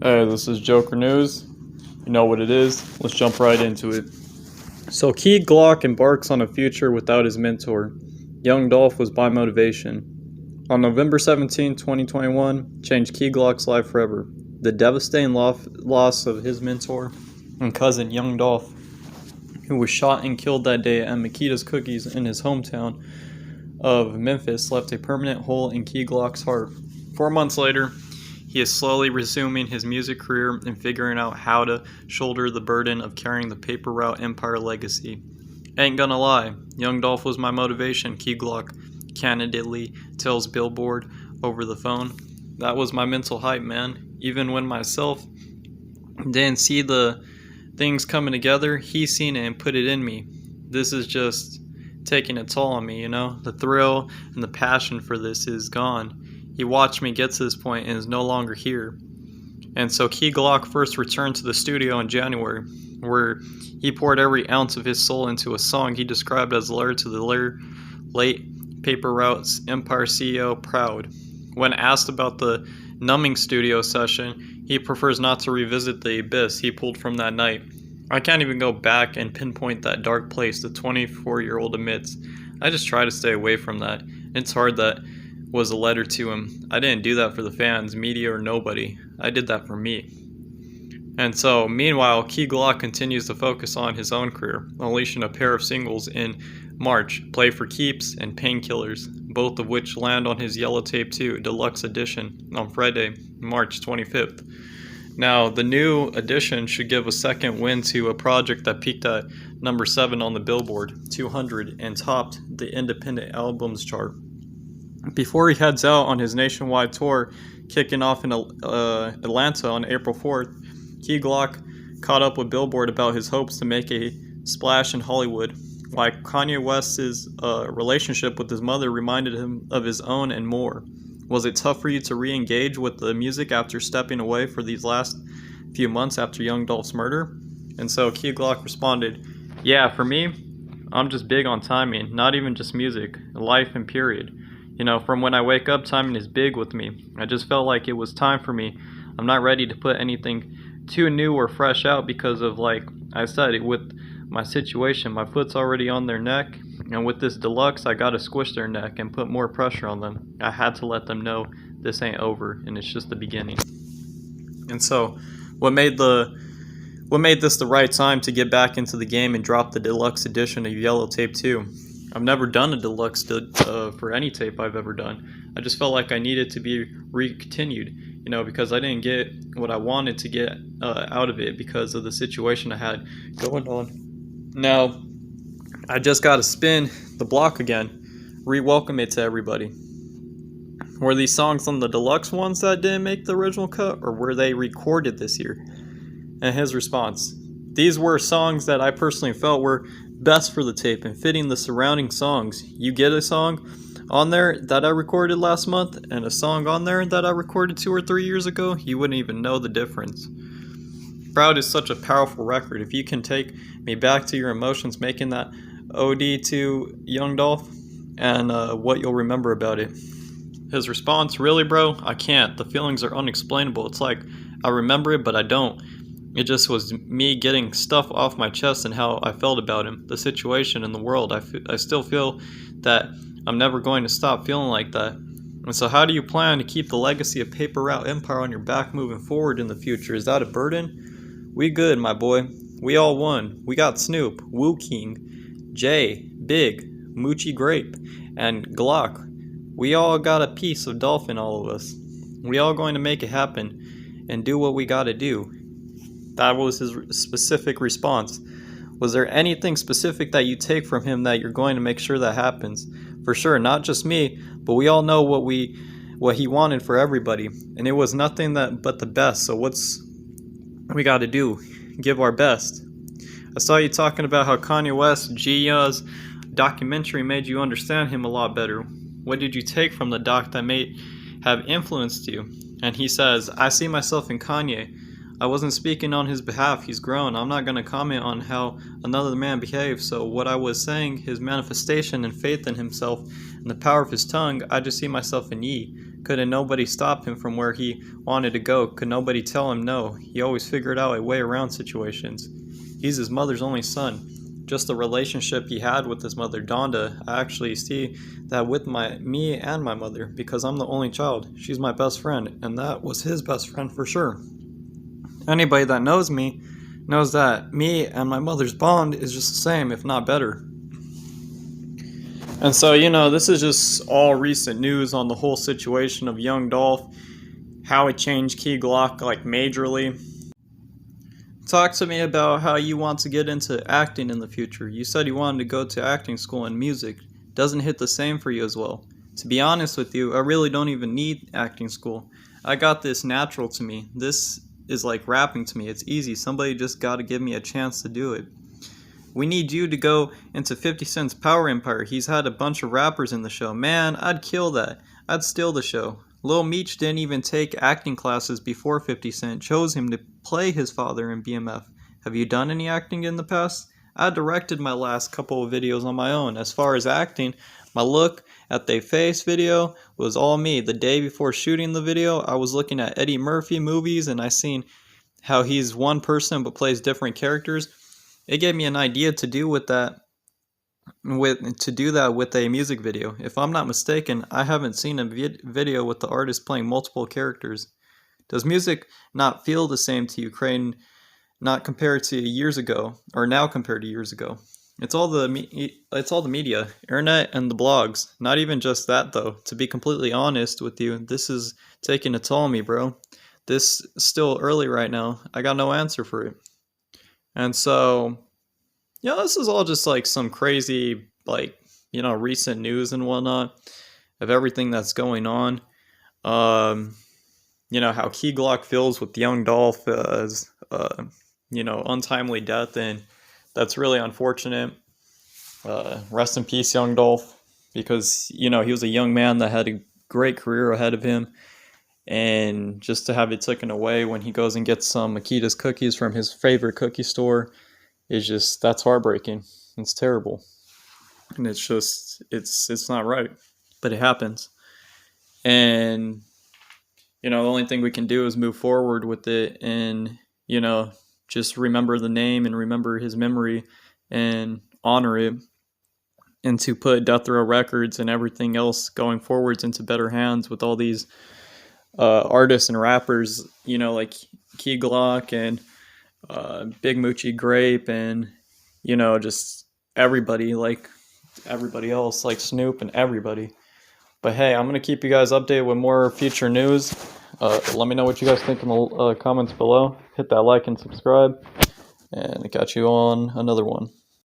Hey, this is Joker News. You know what it is. Let's jump right into it. So, Key Glock embarks on a future without his mentor. Young Dolph was by motivation. On November 17, 2021, changed Key Glock's life forever. The devastating loss of his mentor and cousin, Young Dolph, who was shot and killed that day at Makita's Cookies in his hometown of Memphis, left a permanent hole in Key Glock's heart. 4 months later, he is slowly resuming his music career and figuring out how to shoulder the burden of carrying the Paper Route Empire legacy. Ain't gonna lie, Young Dolph was my motivation, Key Glock candidly tells Billboard over the phone. That was my mental hype, man. Even when myself didn't see the things coming together, he seen it and put it in me. This is just taking a toll on me, you know? The thrill and the passion for this is gone. He watched me get to this point and is no longer here. And so Key Glock first returned to the studio in January, where he poured every ounce of his soul into a song he described as Lair to the late Paper Route's Empire CEO Proud. When asked about the numbing studio session, he prefers not to revisit the abyss he pulled from that night. I can't even go back and pinpoint that dark place the 24-year-old admits. I just try to stay away from that. It's hard. That was a letter to him. I didn't do that for the fans, media, or nobody. I did that for me. And so, meanwhile, Key Glock continues to focus on his own career, unleashing a pair of singles in March, Play for Keeps and Painkillers, both of which land on his Yellow Tape 2 Deluxe Edition on Friday, March 25th. Now, the new edition should give a second win to a project that peaked at number 7 on the Billboard 200 and topped the independent albums chart. Before he heads out on his nationwide tour, kicking off in Atlanta on April 4th, Key Glock caught up with Billboard about his hopes to make a splash in Hollywood. Like Kanye West's relationship with his mother reminded him of his own and more. Was it tough for you to re-engage with the music after stepping away for these last few months after Young Dolph's murder? And so Key Glock responded, "Yeah, for me, I'm just big on timing, not even just music, life and period. You know, from when I wake up, timing is big with me. I just felt like it was time for me. I'm not ready to put anything too new or fresh out because of, like I said, with my situation, my foot's already on their neck. And with this deluxe, I gotta squish their neck and put more pressure on them. I had to let them know this ain't over and it's just the beginning." And so, what made this the right time to get back into the game and drop the deluxe edition of Yellow Tape 2? I've never done a deluxe for any tape I've ever done. I just felt like I needed to be re-continued, you know, because I didn't get what I wanted to get out of it because of the situation I had going on. Now, I just got to spin the block again, re-welcome it to everybody. Were these songs on the deluxe ones that didn't make the original cut, or were they recorded this year? And his response: "These were songs that I personally felt were best for the tape and fitting the surrounding songs. You get a song on there that I recorded last month and a song on there that I recorded 2 or 3 years ago, you wouldn't even know the difference." Proud is such a powerful record. If you can take me back to your emotions making that OD to Young Dolph and what you'll remember about it. His response: "Really, bro? I can't. The feelings are unexplainable. It's like I remember it, but I don't. It just was me getting stuff off my chest and how I felt about him, the situation, and the world. I still feel that I'm never going to stop feeling like that." And so how do you plan to keep the legacy of Paper Route Empire on your back moving forward in the future? Is that a burden? We good, my boy. We all won. We got Snoop, Wu King, Jay, Big, Moochie Grape, and Glock. We all got a piece of Dolph in all of us. We all going to make it happen and do what we got to do." That was his specific response. Was there anything specific that you take from him that you're going to make sure that happens? For sure, not just me, but we all know what he wanted for everybody, and it was nothing but the best. So what's we got to do? Give our best. I saw you talking about how Kanye West, Gia's documentary made you understand him a lot better. What did you take from the doc that may have influenced you? And he says, "I see myself in Kanye. I wasn't speaking on his behalf. He's grown. I'm not going to comment on how another man behaves. So what I was saying, his manifestation and faith in himself and the power of his tongue, I just see myself in Ye. Couldn't nobody stop him from where he wanted to go? Could nobody tell him no? He always figured out a way around situations. He's his mother's only son. Just the relationship he had with his mother, Donda, I actually see that with me and my mother, because I'm the only child. She's my best friend, and that was his best friend for sure. Anybody that knows me knows that me and my mother's bond is just the same, if not better. And so, this is just all recent news on the whole situation of young Dolph, how it changed Key Glock like majorly. Talk to me about how you want to get into acting in the future. You said you wanted to go to acting school and music. Doesn't hit the same for you as well. To be honest with you, I really don't even need acting school. I got this natural to me. This is like rapping to me. It's easy. Somebody just got to give me a chance to do it. We need you to go into 50 Cent's Power Empire. He's had a bunch of rappers in the show. Man, I'd kill that. I'd steal the show. Lil Meech didn't even take acting classes before 50 Cent chose him to play his father in BMF. Have you done any acting in the past? I directed my last couple of videos on my own. As far as acting, my look at They Face video was all me. The day before shooting the video, I was looking at Eddie Murphy movies and I seen how he's one person but plays different characters. It gave me an idea to do that with a music video. If I'm not mistaken, I haven't seen a video with the artist playing multiple characters. Does music not feel the same to you, Crane? Not compared to years ago, or now compared to years ago. It's all the media, internet, and the blogs. Not even just that though. To be completely honest with you, this is taking a toll on me, bro. This is still early right now. I got no answer for it. And so, this is all just like some crazy, recent news and whatnot of everything that's going on. How Key Glock feels with young Dolph as, untimely death, and that's really unfortunate. Rest in peace, young Dolph, because, he was a young man that had a great career ahead of him. And just to have it taken away when he goes and gets some Makita's cookies from his favorite cookie store that's heartbreaking. It's terrible. And it's not right. But it happens. And, the only thing we can do is move forward with it and, just remember the name and remember his memory and honor it. And to put Death Row Records and everything else going forwards into better hands with all these artists and rappers, like Key Glock and Big Moochie Grape and, just everybody, like everybody else, like Snoop and everybody. But hey, I'm going to keep you guys updated with more future news. Let me know what you guys think in the comments below. Hit that like and subscribe. And I'll catch you on another one.